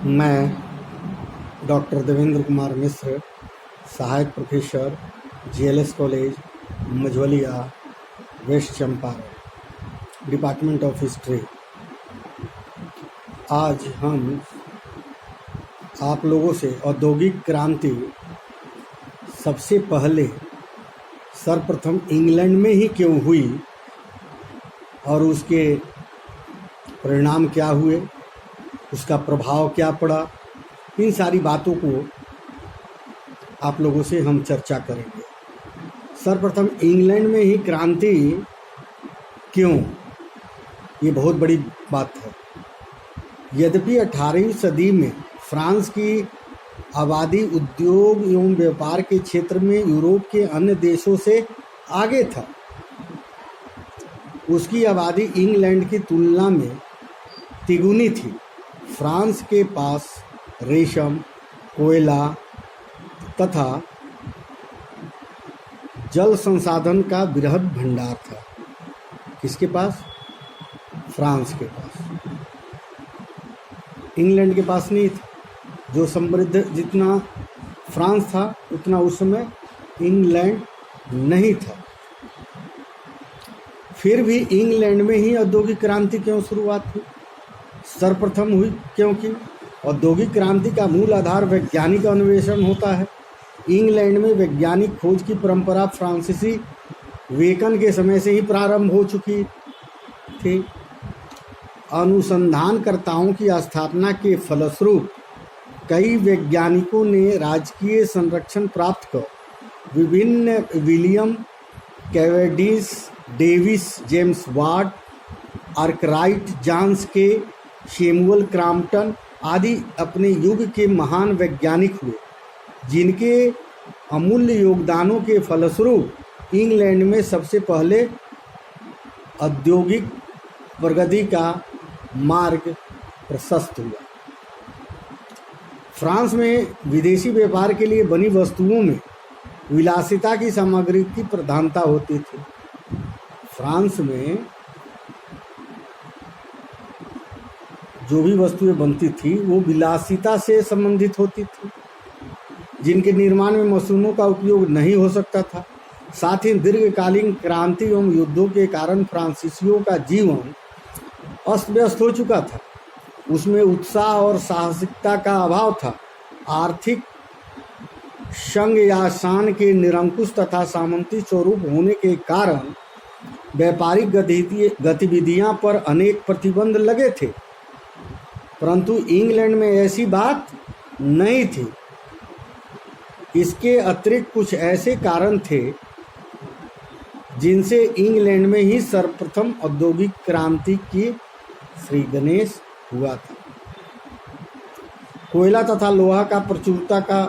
मैं डॉक्टर देवेंद्र कुमार मिश्र, सहायक professor GLS college Majhaulia, west Champaran, department of history. आज हम आप लोगों से औद्योगिक क्रांति सबसे पहले सर्वप्रथम इंग्लैंड में ही क्यों हुई और उसके परिणाम क्या हुए, उसका प्रभाव क्या पड़ा, इन सारी बातों को आप लोगों से हम चर्चा करेंगे। सर्वप्रथम इंग्लैंड में ही क्रांति क्यों, ये बहुत बड़ी बात है। यद्यपि 18वीं सदी में फ्रांस की आबादी उद्योग एवं व्यापार के क्षेत्र में यूरोप के अन्य देशों से आगे था, उसकी आबादी इंग्लैंड की तुलना में तिगुनी थी। फ्रांस के पास रेशम, कोयला तथा जल संसाधन का बृहद भंडार था। किसके पास? फ्रांस के पास। इंग्लैंड के पास नहीं था। जो समृद्ध जितना फ्रांस था उतना उस समय इंग्लैंड नहीं था। फिर भी इंग्लैंड में ही औद्योगिक क्रांति क्यों शुरुआत हुई, सर्वप्रथम हुई? क्योंकि औद्योगिक क्रांति का मूल आधार वैज्ञानिक अन्वेषण होता है। इंग्लैंड में वैज्ञानिक खोज की परंपरा फ्रांसीसी बेकन के समय से ही प्रारंभ हो चुकी थी। अनुसंधानकर्ताओं की स्थापना के फलस्वरूप कई वैज्ञानिकों ने राजकीय संरक्षण प्राप्त कर विभिन्न William Cavendish, Davis, James Watt, Arkwright, Johns Kay, Samuel Crompton आदि अपने युग के महान वैज्ञानिक हुए, जिनके अमूल्य योगदानों के फलस्वरूप इंग्लैंड में सबसे पहले औद्योगिक प्रगति का मार्ग प्रशस्त हुआ। फ्रांस में विदेशी व्यापार के लिए बनी वस्तुओं में विलासिता की सामग्री की प्रधानता होती थी। फ्रांस में जो भी वस्तुएं बनती थी वो विलासिता से संबंधित होती थी, जिनके निर्माण में मशीनों का उपयोग नहीं हो सकता था। साथ ही दीर्घकालीन क्रांति एवं युद्धों के कारण फ्रांसीसियों का जीवन अस्त व्यस्त हो चुका था। उसमें उत्साह और साहसिकता का अभाव था। आर्थिक संघ या शान के निरंकुश तथा सामंती स्वरूप होने के कारण व्यापारिक गतिविधियां पर अनेक प्रतिबंध लगे थे, परंतु इंग्लैंड में ऐसी बात नहीं थी। इसके अतिरिक्त कुछ ऐसे कारण थे जिनसे इंग्लैंड में ही सर्वप्रथम औद्योगिक क्रांति की श्री गणेश हुआ था। कोयला तथा लोहा का प्रचुरता का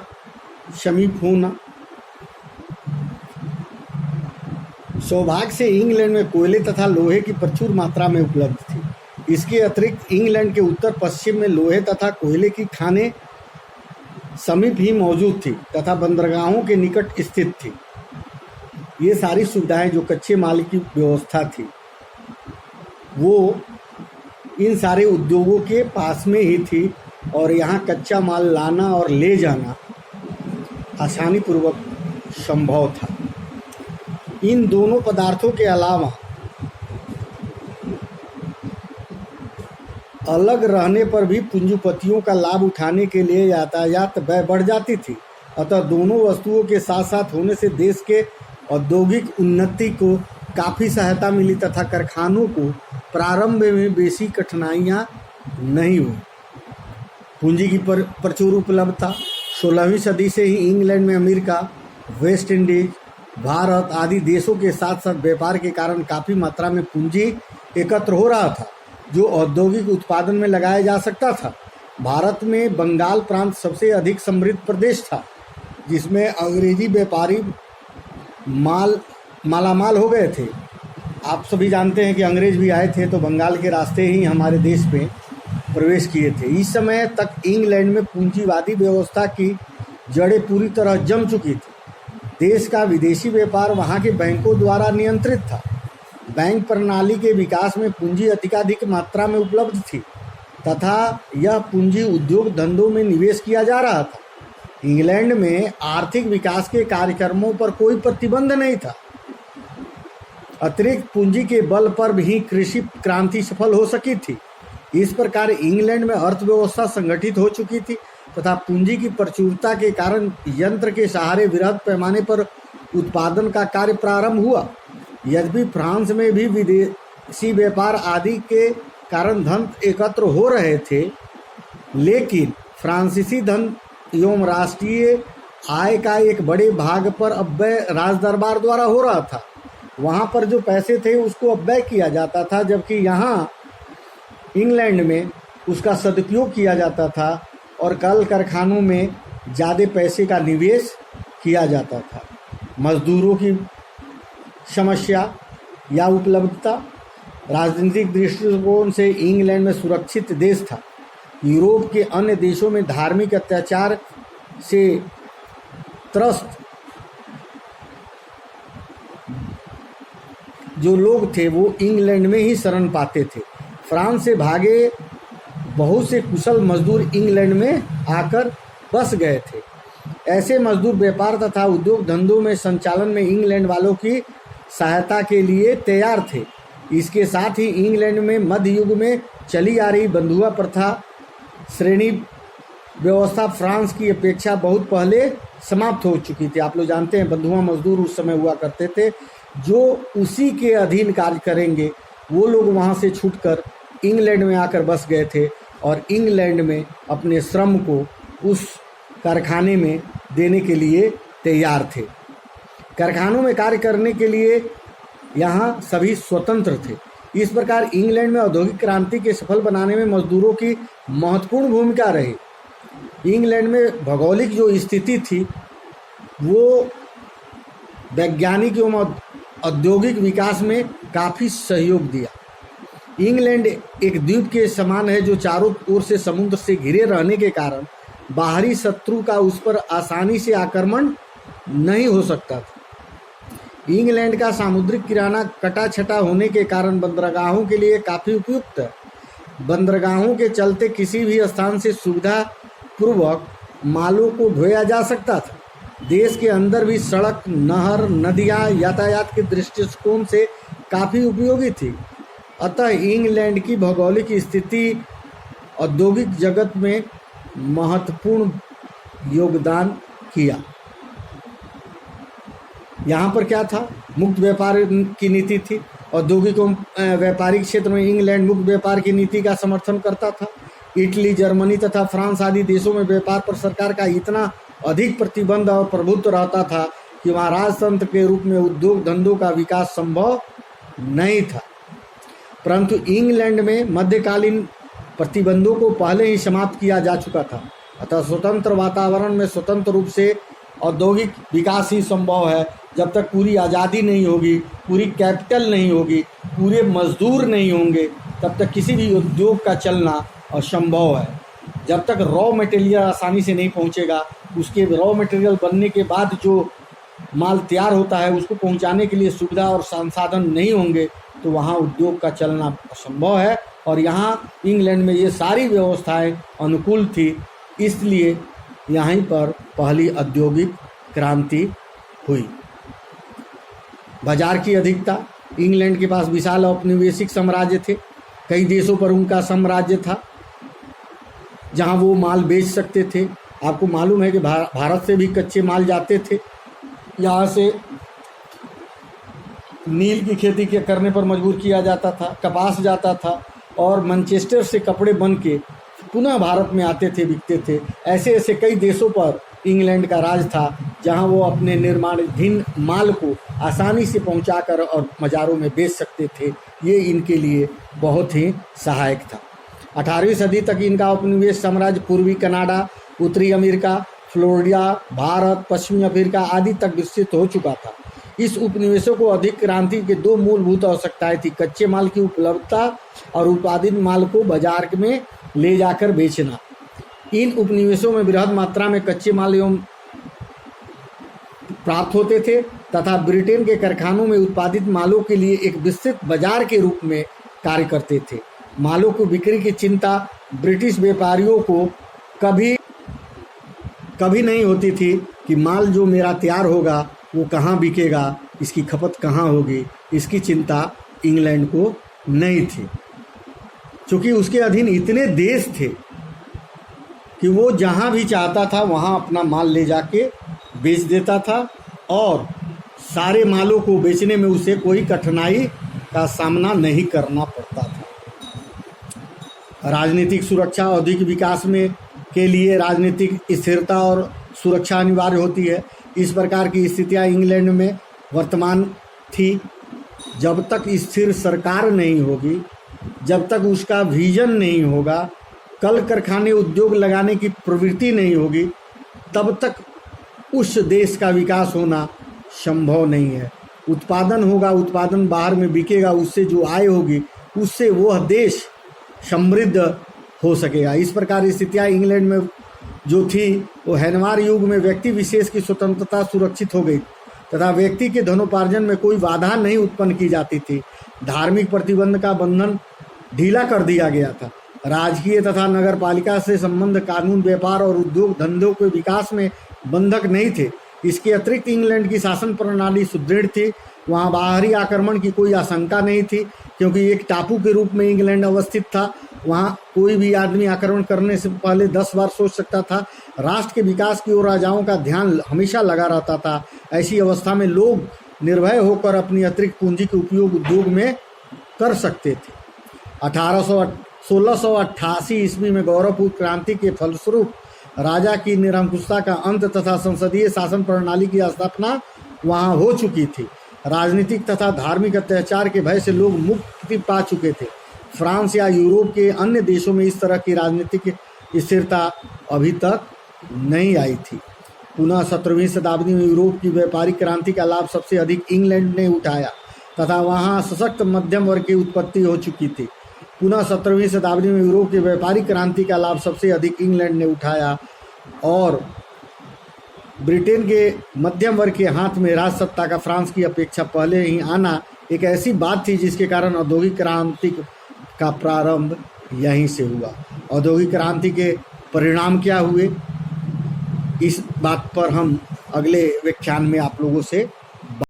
समीप होना। सौभाग्य से इंग्लैंड में कोयले तथा लोहे की प्रचुर मात्रा में उपलब्ध थी। इसके अतिरिक्त इंग्लैंड के उत्तर पश्चिम में लोहे तथा कोयले की खानें समीप ही मौजूद थी तथा बंदरगाहों के निकट स्थित थी। ये सारी सुविधाएं जो कच्चे माल की व्यवस्था थी वो इन सारे उद्योगों के पास में ही थी और यहाँ कच्चा माल लाना और ले जाना आसानी पूर्वक संभव था। इन दोनों पदार्थों के अलावा अलग रहने पर भी पूंजीपतियों का लाभ उठाने के लिए यातायात व्यय बढ़ जाती थी। अतः दोनों वस्तुओं के साथ साथ होने से देश के औद्योगिक उन्नति को काफ़ी सहायता मिली तथा कारखानों को प्रारंभ में बेसी कठिनाइयाँ नहीं हुई। पूंजी की प्रचुर उपलब्धता। 16वीं सदी से ही इंग्लैंड में अमेरिका, वेस्ट इंडीज, भारत आदि देशों के साथ साथ व्यापार के कारण काफ़ी मात्रा में पूंजी एकत्र हो रहा था, जो औद्योगिक उत्पादन में लगाया जा सकता था। भारत में बंगाल प्रांत सबसे अधिक समृद्ध प्रदेश था, जिसमें अंग्रेजी व्यापारी मालामाल हो गए थे। आप सभी जानते हैं कि अंग्रेज भी आए थे तो बंगाल के रास्ते ही हमारे देश में प्रवेश किए थे। इस समय तक इंग्लैंड में पूंजीवादी व्यवस्था की जड़ें पूरी तरह जम चुकी थी। देश का विदेशी व्यापार वहाँ के बैंकों द्वारा नियंत्रित था। बैंक प्रणाली के विकास में पूंजी अधिकाधिक मात्रा में उपलब्ध थी। तथा यह पूंजी उद्योग धंधों में निवेश किया जा रहा था। इंग्लैंड में आर्थिक विकास के कार्यक्रमों पर कोई प्रतिबंध नहीं था। अतिरिक्त पूंजी के बल पर भी कृषि क्रांति सफल हो सकी थी। इस प्रकार इंग्लैंड में अर्थव्यवस्था संगठित हो चुकी थी तथा पूंजी की प्रचुरता के कारण यंत्र के सहारे वृहद पैमाने पर उत्पादन का कार्य प्रारंभ हुआ। यद्यपि फ्रांस में भी विदेशी व्यापार आदि के कारण धन एकत्र हो रहे थे, लेकिन फ्रांसीसी धन एवं राष्ट्रीय आय का एक बड़े भाग पर अपव्यय राजदरबार द्वारा हो रहा था। वहाँ पर जो पैसे थे उसको अपव्यय किया जाता था, जबकि यहाँ इंग्लैंड में उसका सदुपयोग किया जाता था और कल कारखानों में ज़्यादा पैसे का निवेश किया जाता था। मजदूरों की समस्या या उपलब्धता राजनीतिक दृष्टिकोण से इंग्लैंड में सुरक्षित देश था। यूरोप के अन्य देशों में धार्मिक अत्याचार से त्रस्त जो लोग थे वो इंग्लैंड में ही शरण पाते थे। फ्रांस से भागे बहुत से कुशल मजदूर इंग्लैंड में आकर बस गए थे। ऐसे मजदूर व्यापार तथा उद्योग धंधों में संचालन में इंग्लैंड वालों की सहायता के लिए तैयार थे। इसके साथ ही इंग्लैंड में मध्य युग में चली आ रही बंधुआ प्रथा श्रेणी व्यवस्था फ्रांस की अपेक्षा बहुत पहले समाप्त हो चुकी थी। आप लोग जानते हैं बंधुआ मजदूर उस समय हुआ करते थे, जो उसी के अधीन कार्य करेंगे। वो लोग वहाँ से छूटकर इंग्लैंड में आकर बस गए थे और इंग्लैंड में अपने श्रम को उस कारखाने में देने के लिए तैयार थे। कारखानों में कार्य करने के लिए यहाँ सभी स्वतंत्र थे। इस प्रकार इंग्लैंड में औद्योगिक क्रांति के सफल बनाने में मजदूरों की महत्वपूर्ण भूमिका रही। इंग्लैंड में भौगोलिक जो स्थिति थी वो वैज्ञानिक एवं औद्योगिक विकास में काफ़ी सहयोग दिया। इंग्लैंड एक द्वीप के समान है जो चारों ओर से समुद्र से घिरे रहने के कारण बाहरी शत्रु का उस पर आसानी से आक्रमण नहीं हो सकता था। इंग्लैंड का सामुद्रिक किनारा कटा छटा होने के कारण बंदरगाहों के लिए काफ़ी उपयुक्त है। बंदरगाहों के चलते किसी भी स्थान से सुविधा पूर्वक मालों को ढोया जा सकता था। देश के अंदर भी सड़क, नहर, नदियाँ यातायात के दृष्टिकोण से काफ़ी उपयोगी थी। अतः इंग्लैंड की भौगोलिक स्थिति औद्योगिक जगत में महत्वपूर्ण योगदान किया। यहाँ पर क्या था? मुक्त व्यापार की नीति थी। औद्योगिक एवं व्यापारिक क्षेत्र में इंग्लैंड मुक्त व्यापार की नीति का समर्थन करता था। इटली, जर्मनी तथा फ्रांस आदि देशों में व्यापार पर सरकार का इतना अधिक प्रतिबंध और प्रभुत्व रहता था कि वहाँ राजतंत्र के रूप में उद्योग धंधों का विकास संभव नहीं था। परंतु इंग्लैंड में मध्यकालीन प्रतिबंधों को पहले ही समाप्त किया जा चुका था। अतः स्वतंत्र वातावरण में स्वतंत्र रूप से औद्योगिक विकास ही संभव है। जब तक पूरी आज़ादी नहीं होगी, पूरी कैपिटल नहीं होगी, पूरे मजदूर नहीं होंगे, तब तक किसी भी उद्योग का चलना असंभव है। जब तक रॉ मटेरियल आसानी से नहीं पहुंचेगा, उसके रॉ मटेरियल बनने के बाद जो माल तैयार होता है उसको पहुंचाने के लिए सुविधा और संसाधन नहीं होंगे, तो वहाँ उद्योग का चलना असंभव है। और यहाँ इंग्लैंड में ये सारी व्यवस्थाएं अनुकूल थी, इसलिए यहीं पर पहली औद्योगिक क्रांति हुई। बाजार की अधिकता, इंग्लैंड के पास विशाल औपनिवेशिक साम्राज्य थे। कई देशों पर उनका साम्राज्य था जहां वो माल बेच सकते थे। आपको मालूम है कि भारत से भी कच्चे माल जाते थे। यहाँ से नील की खेती करने पर मजबूर किया जाता था, कपास जाता था और मैनचेस्टर से कपड़े बन के पुनः भारत में आते थे, बिकते थे। ऐसे ऐसे कई देशों पर इंग्लैंड का राज था जहां वो अपने निर्माणाधीन माल को आसानी से पहुंचाकर और बाजारों में बेच सकते थे। ये इनके लिए बहुत ही सहायक था। 18वीं सदी तक इनका उपनिवेश साम्राज्य पूर्वी कनाडा, उत्तरी अमेरिका, फ्लोरिडा, भारत, पश्चिमी अफ्रीका आदि तक विस्तृत हो चुका था। इस उपनिवेशों को अधिक क्रांति के दो मूलभूत आवश्यकताएं थी: कच्चे माल की उपलब्धता और उत्पादित माल को बाजार में ले जाकर बेचना। इन उपनिवेशों में बृहद मात्रा में कच्चे माल एवं प्राप्त होते थे तथा ब्रिटेन के कारखानों में उत्पादित मालों के लिए एक विस्तृत बाजार के रूप में कार्य करते थे। मालों को बिक्री की चिंता ब्रिटिश व्यापारियों को कभी कभी नहीं होती थी कि माल जो मेरा तैयार होगा वो कहाँ बिकेगा, इसकी खपत कहाँ होगी, इसकी चिंता इंग्लैंड को नहीं थी, क्योंकि उसके अधीन इतने देश थे कि वो जहाँ भी चाहता था वहाँ अपना माल ले जाके बेच देता था और सारे मालों को बेचने में उसे कोई कठिनाई का सामना नहीं करना पड़ता था। राजनीतिक सुरक्षा, औद्योगिक विकास में के लिए राजनीतिक स्थिरता और सुरक्षा अनिवार्य होती है। इस प्रकार की स्थितियाँ इंग्लैंड में वर्तमान थी। जब तक स्थिर सरकार नहीं होगी, जब तक उसका विजन नहीं होगा, कल कारखाने उद्योग लगाने की प्रवृत्ति नहीं होगी, तब तक उस देश का विकास होना संभव नहीं है। उत्पादन होगा, उत्पादन बाहर में बिकेगा, उससे जो आय होगी उससे वह देश समृद्ध हो सकेगा। इस प्रकार स्थितियाँ इंग्लैंड में जो थी वो हैनवार युग में व्यक्ति विशेष की स्वतंत्रता सुरक्षित हो गई तथा व्यक्ति के धनोपार्जन में कोई बाधा नहीं उत्पन्न की जाती थी। धार्मिक प्रतिबंध का बंधन ढीला कर दिया गया था। राजकीय तथा नगर पालिका से संबंध कानून, व्यापार और उद्योग धंधों के विकास में बंधक नहीं थे। इसके अतिरिक्त इंग्लैंड की शासन प्रणाली सुदृढ़ थी। वहाँ बाहरी आक्रमण की कोई आशंका नहीं थी, क्योंकि एक टापू के रूप में इंग्लैंड अवस्थित था। वहाँ कोई भी आदमी आक्रमण करने से पहले 10 बार सोच सकता था। राष्ट्र के विकास की ओर राजाओं का ध्यान हमेशा लगा रहता था। ऐसी अवस्था में लोग निर्भय होकर अपनी अतिरिक्त पूंजी के उपयोग उद्योग में कर सकते थे। 1688 ईस्वी में गौरवपूर्ण क्रांति के फलस्वरूप राजा की निरंकुशता का अंत तथा संसदीय शासन प्रणाली की स्थापना वहाँ हो चुकी थी। राजनीतिक तथा धार्मिक अत्याचार के भय से लोग मुक्ति पा चुके थे। फ्रांस या यूरोप के अन्य देशों में इस तरह की राजनीतिक स्थिरता अभी तक नहीं आई थी। पुनः 17वीं शताब्दी में यूरोप की व्यापारिक क्रांति का लाभ सबसे अधिक इंग्लैंड ने उठाया तथा वहाँ सशक्त मध्यम वर्ग की उत्पत्ति हो चुकी थी। पुनः 17वीं शताब्दी में यूरोप की व्यापारिक क्रांति का लाभ सबसे अधिक इंग्लैंड ने उठाया और ब्रिटेन के मध्यम वर्ग के हाथ में राज सत्ता का फ्रांस की अपेक्षा पहले ही आना एक ऐसी बात थी जिसके कारण औद्योगिक क्रांति का प्रारंभ यहीं से हुआ। औद्योगिक क्रांति के परिणाम क्या हुए, इस बात पर हम अगले व्याख्यान में आप लोगों से